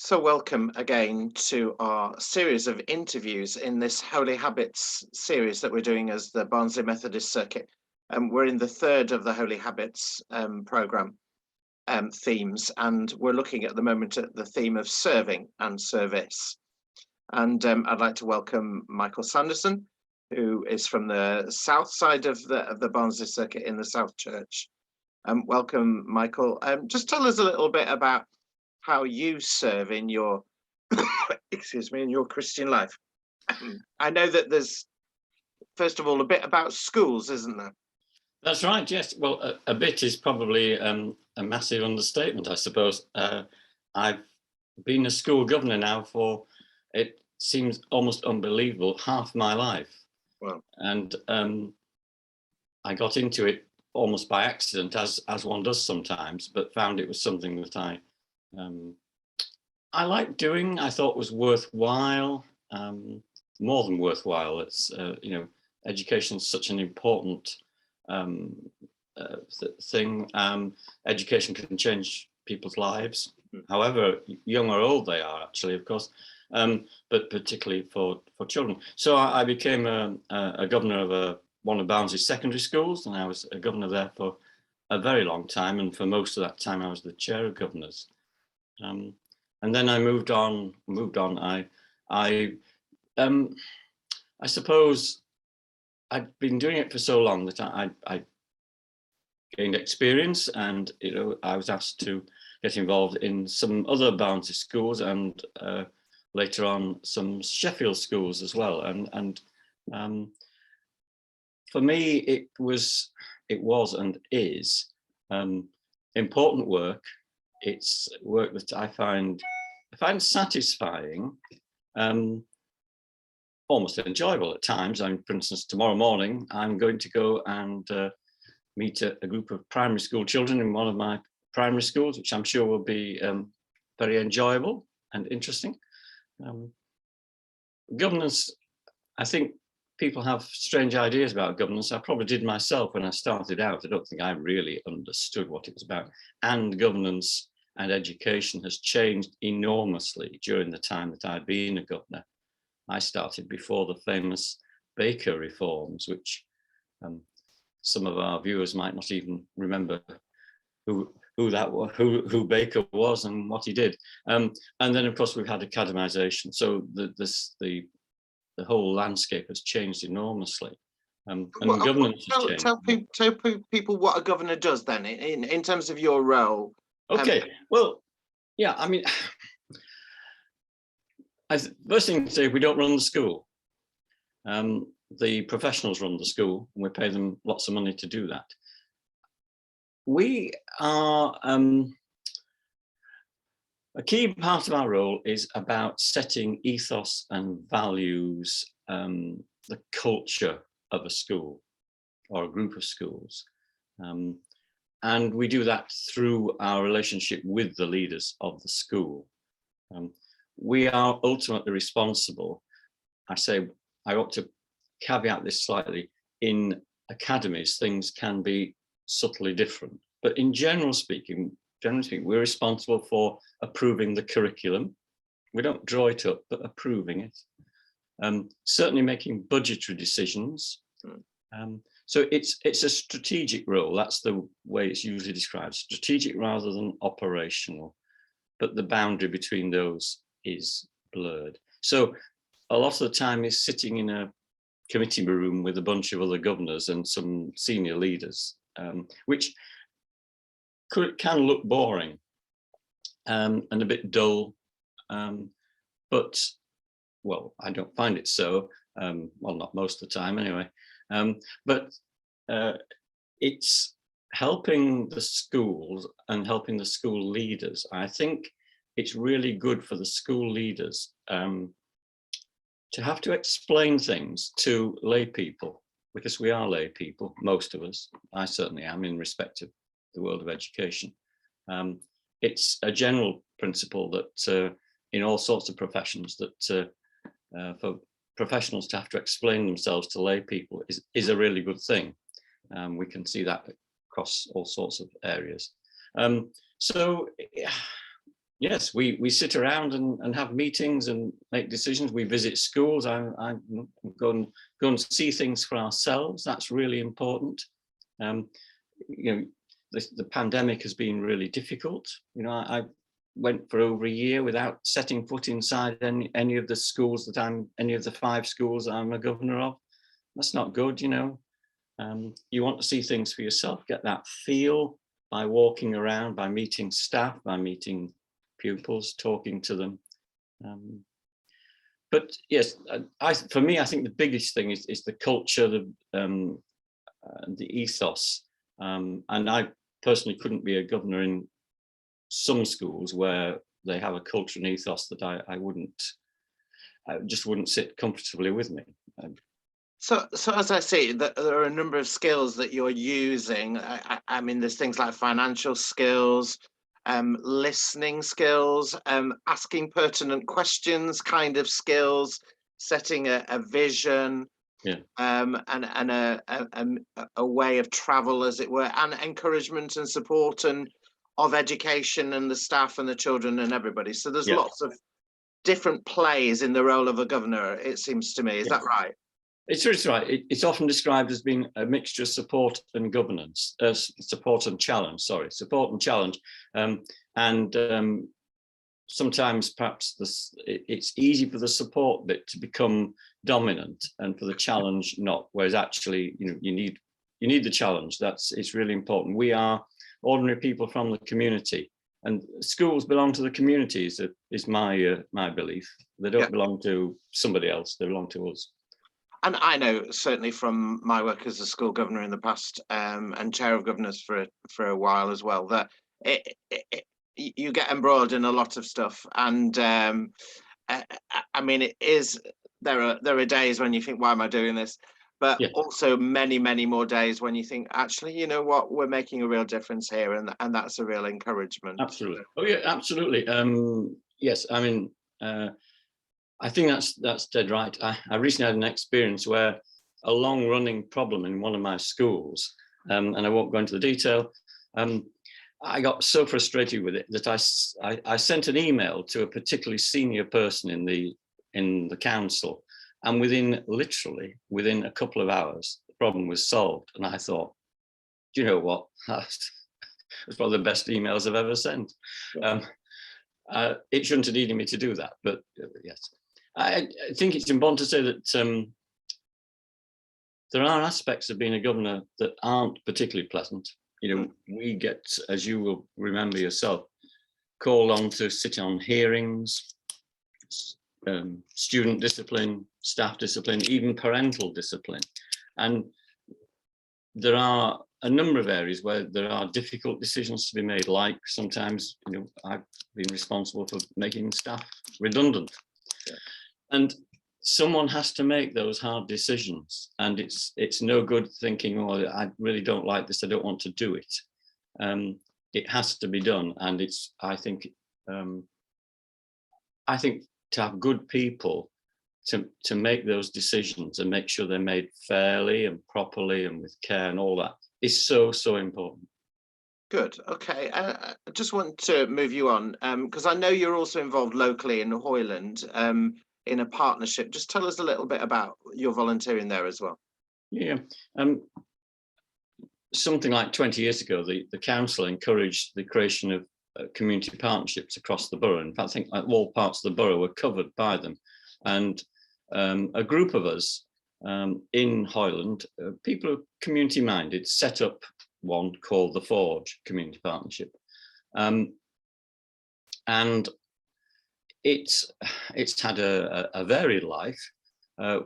So welcome again to our series of interviews in this Holy Habits series that we're doing as the Barnsley Methodist Circuit. We're in the third of the Holy Habits programme themes, and we're looking at the moment at the theme of serving and service. And I'd like to welcome Michael Sanderson, who is from the south side of the Barnsley Circuit in the South Church. Welcome, Michael. Just tell us a little bit about how you serve in your in your Christian life. I know that there's, first of all, a bit about schools, isn't there? That's right, yes. Well, a bit is probably a massive understatement, I suppose. I've been a school governor now for, it seems almost unbelievable, half my life. Wow. And I got into it almost by accident, as one does sometimes, but found it was something that I liked doing. I thought was worthwhile, more than worthwhile. It's education is such an important thing. Education can change people's lives, however young or old they are, actually, of course, but particularly for children. So I became a governor of one of Barnsley's secondary schools, and I was a governor there for a very long time, and for most of that time I was the chair of governors. And then I moved on. I suppose I'd been doing it for so long that I gained experience, and I was asked to get involved in some other Barnsley schools, and later on some Sheffield schools as well. And for me, it was and is important work. It's work that I find satisfying, almost enjoyable at times. For instance, tomorrow morning, I'm going to go and meet a group of primary school children in one of my primary schools, which I'm sure will be very enjoyable and interesting. Governance, I think people have strange ideas about governance. I probably did myself when I started out. I don't think I really understood what it was about. And governance and education has changed enormously during the time that I've been a governor. I started before the famous Baker reforms, which some of our viewers might not even remember who Baker was and what he did. And then, of course, we've had academisation. So the whole landscape has changed enormously. And governance has changed. Tell people what a governor does then, in terms of your role. Okay, well, yeah, I mean, first thing to say, we don't run the school. The professionals run the school, and we pay them lots of money to do that. We are, a key part of our role is about setting ethos and values, the culture of a school or a group of schools. And we do that through our relationship with the leaders of the school. We are ultimately responsible. I ought to caveat this slightly. In academies, things can be subtly different. But in generally speaking, we're responsible for approving the curriculum. We don't draw it up, but approving it. Certainly making budgetary decisions. So it's a strategic role. That's the way it's usually described, strategic rather than operational, but the boundary between those is blurred. So a lot of the time is sitting in a committee room with a bunch of other governors and some senior leaders, which can look boring and a bit dull, but, well, I don't find it so. Well, not most of the time anyway. But it's helping the schools and helping the school leaders. I think it's really good for the school leaders to have to explain things to lay people, because we are lay people, most of us. I certainly am, in respect of the world of education. It's a general principle that in all sorts of professions, that for professionals to have to explain themselves to lay people is a really good thing. We can see that across all sorts of areas. So Yes, we sit around and have meetings and make decisions. We visit schools. I go and see things for ourselves. That's really important. You know, the pandemic has been really difficult. You know, I went for over a year without setting foot inside any of the schools any of the 5 schools I'm a governor of. That's not good, you know. You want to see things for yourself, get that feel by walking around, by meeting staff, by meeting pupils, talking to them. But yes, for me, I think the biggest thing is the culture, the ethos. And I personally couldn't be a governor in some schools where they have a culture and ethos that I just wouldn't sit comfortably with me. So as I say, there are a number of skills that you're using. I mean, there's things like financial skills, listening skills, asking pertinent questions kind of skills, setting a vision, Yeah. and a way of travel, as it were, and encouragement and support and of education and the staff and the children and everybody. So there's lots of different plays in the role of a governor, it seems to me. Is that right? It's right. It's often described as being a mixture of support and governance, support and challenge. Sorry, support and challenge, and sometimes perhaps it's easy for the support bit to become dominant and for the challenge not. Whereas actually, you know, you need the challenge. It's really important. We are ordinary people from the community, and schools belong to the community. Is my belief. They don't belong to somebody else. They belong to us. And I know certainly from my work as a school governor in the past, and chair of governors for a while as well, that you get embroiled in a lot of stuff. And I mean, there are days when you think, why am I doing this? But also many more days when you think, actually, you know what, we're making a real difference here, and that's a real encouragement. Absolutely. Oh yeah, absolutely. Yes, I mean, I think that's dead right. I recently had an experience where a long-running problem in one of my schools, and I won't go into the detail. I got so frustrated with it that I sent an email to a particularly senior person in the council, and literally within a couple of hours, the problem was solved. And I thought, do you know what? That's one of the best emails I've ever sent. It shouldn't have needed me to do that, but yes. I think it's important to say that there are aspects of being a governor that aren't particularly pleasant. You know, we get, as you will remember yourself, called on to sit on hearings, student discipline, staff discipline, even parental discipline. And there are a number of areas where there are difficult decisions to be made, like sometimes, you know, I've been responsible for making staff redundant. And someone has to make those hard decisions, and it's no good thinking, oh, I really don't like this, I don't want to do it. It has to be done, and I think to have good people to make those decisions and make sure they're made fairly and properly and with care and all that is so important. Good. Okay. I just want to move you on, because I know you're also involved locally in Hoyland, in a partnership. Just tell us a little bit about your volunteering there as well. Yeah. Something like 20 years ago, the council encouraged the creation of community partnerships across the borough. In fact, I think like all parts of the borough were covered by them. And a group of us in Hoyland, people who are community minded, set up one called the Forge Community Partnership. And it's had a varied life.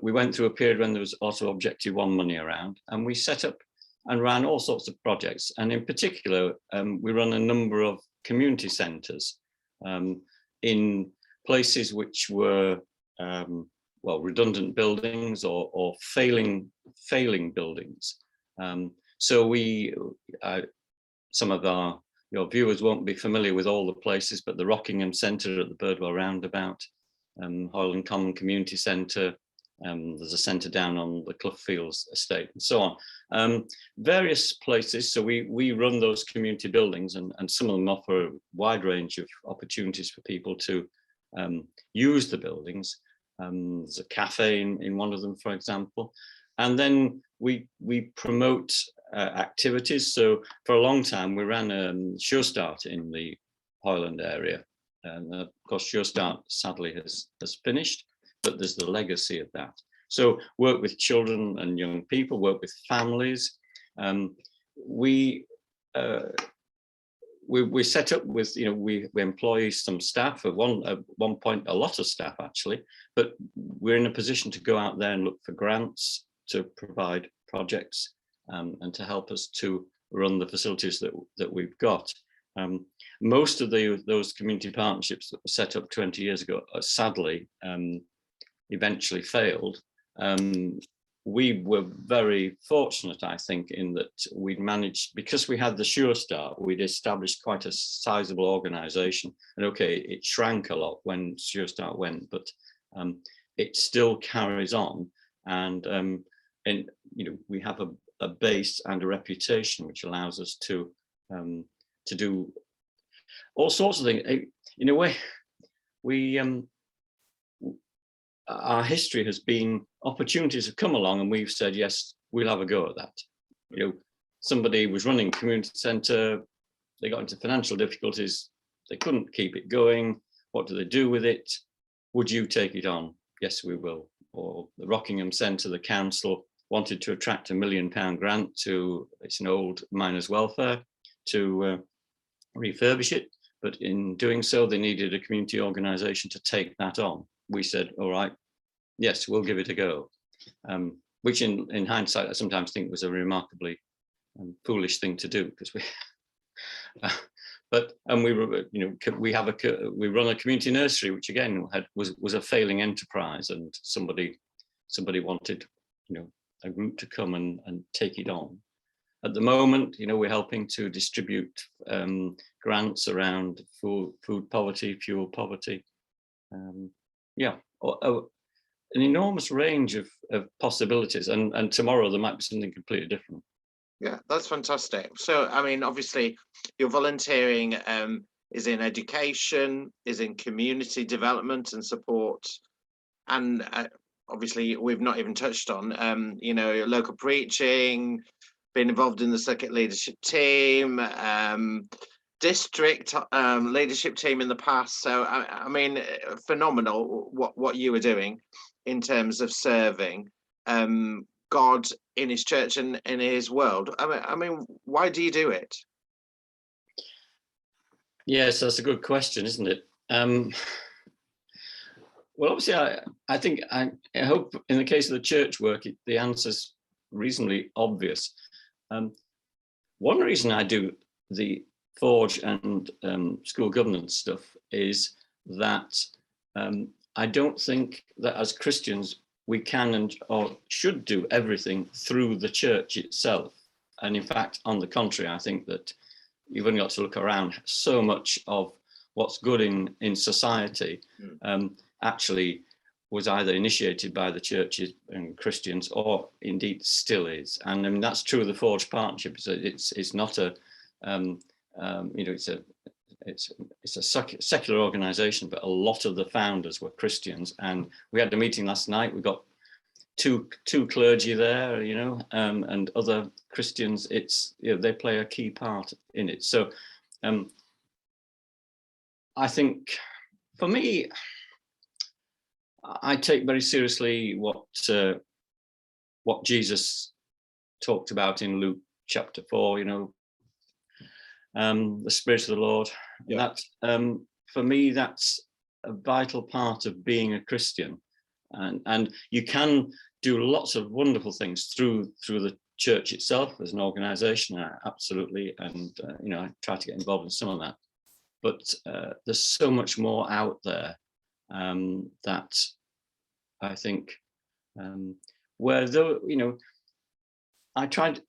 We went through a period when there was also Objective 1 money around, and we set up and ran all sorts of projects. And in particular, we run a number of community centres in places which were redundant buildings or failing buildings. So some of your viewers won't be familiar with all the places, but the Rockingham Centre at the Birdwell Roundabout, Hoyland Common Community Centre, There's a centre down on the Clough Fields estate and so on. Various places. So we run those community buildings, and some of them offer a wide range of opportunities for people to use the buildings. There's a cafe in one of them, for example. And then we promote activities. So for a long time, we ran Sure Start in the Hoyland area. And of course, Sure Start sadly has finished, but there's the legacy of that. So work with children and young people, work with families. We set up with, we employ some staff at one point, a lot of staff actually, but we're in a position to go out there and look for grants to provide projects and to help us to run the facilities that we've got. Most of those community partnerships that were set up 20 years ago, sadly, eventually failed. We were very fortunate, I think, in that we'd managed, because we had the Sure Start, we'd established quite a sizable organisation. And okay, it shrank a lot when Sure Start went, but it still carries on. And we have a base and a reputation which allows us to do all sorts of things. In a way, our history has been, opportunities have come along and we've said, yes, we'll have a go at that. Somebody was running a community centre, they got into financial difficulties, they couldn't keep it going. What do they do with it? Would you take it on? Yes, we will. Or the Rockingham Centre, the council wanted to attract £1 million grant to, it's an old miners' welfare, to refurbish it. But in doing so, they needed a community organisation to take that on. We said, all right, yes, we'll give it a go. Which in hindsight, I sometimes think was a remarkably foolish thing to do, because we, we run a community nursery, which again was a failing enterprise, and somebody wanted, a group to come and take it on. At the moment, we're helping to distribute grants around food poverty, fuel poverty. An enormous range of possibilities, and tomorrow there might be something completely different. Yeah, that's fantastic. So, I mean, obviously, your volunteering is in education, is in community development and support, and obviously, we've not even touched on, local preaching, being involved in the circuit leadership team, district leadership team in the past. So, I mean, phenomenal what you were doing in terms of serving God in his church and in his world. I mean, why do you do it? Yes, that's a good question, isn't it? Well, obviously, I think I hope in the case of the church work, the answer's reasonably obvious. One reason I do the Forge and school governance stuff is that I don't think that as Christians we can or should do everything through the church itself. And in fact, on the contrary, I think that you've only got to look around. So much of what's good in society actually was either initiated by the churches and Christians, or indeed still is. And I mean, that's true of the Forge Partnership. It's not a it's a secular organisation, but a lot of the founders were Christians. And we had a meeting last night. We got two clergy there, and other Christians. They play a key part in it. So I think for me, I take very seriously what Jesus talked about in Luke chapter 4. The Spirit of the Lord. Yeah. That for me, that's a vital part of being a Christian, and you can do lots of wonderful things through the church itself as an organisation, absolutely, and I try to get involved in some of that. But there's so much more out there that I think where I tried.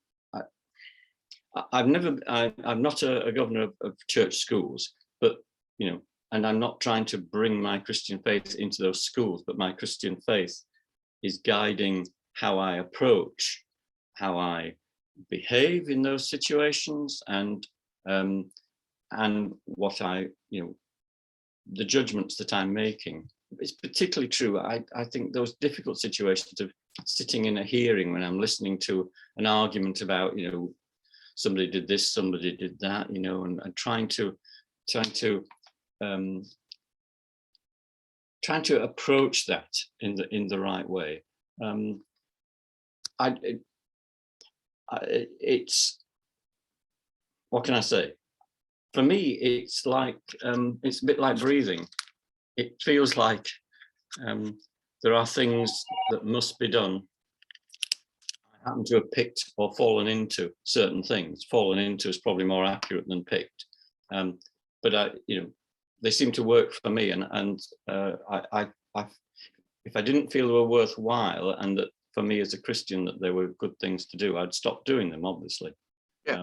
I'm not a governor of church schools, but and I'm not trying to bring my Christian faith into those schools, but my Christian faith is guiding how I approach, how I behave in those situations, and what I, the judgments that I'm making. It's particularly true. I think those difficult situations of sitting in a hearing when I'm listening to an argument about, somebody did this, somebody did that, and trying to approach that in the right way. It's, what can I say? For me, it's like it's a bit like breathing. It feels like there are things that must be done. I happen to have picked or fallen into certain things. Fallen into is probably more accurate than picked, but they seem to work for me. And if I didn't feel they were worthwhile, and that for me as a Christian that they were good things to do, I'd stop doing them. Obviously. Yeah.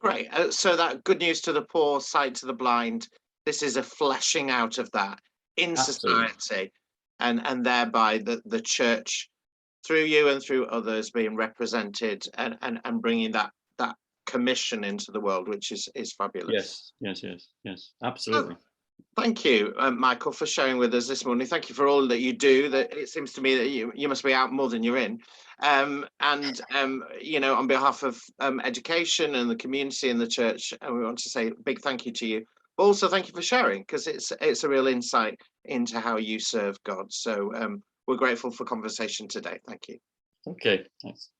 Great. So that good news to the poor, sight to the blind. This is a fleshing out of that in Absolutely. society, and thereby the church, through you and through others, being represented and bringing that commission into the world, which is fabulous. Yes. Absolutely. Thank you, Michael, for sharing with us this morning. Thank you for all that you do. That it seems to me that you must be out more than you're in. On behalf of education and the community and the church, we want to say a big thank you to you. But also thank you for sharing, because it's a real insight into how you serve God. So we're grateful for conversation today. Thank you. Okay, thanks.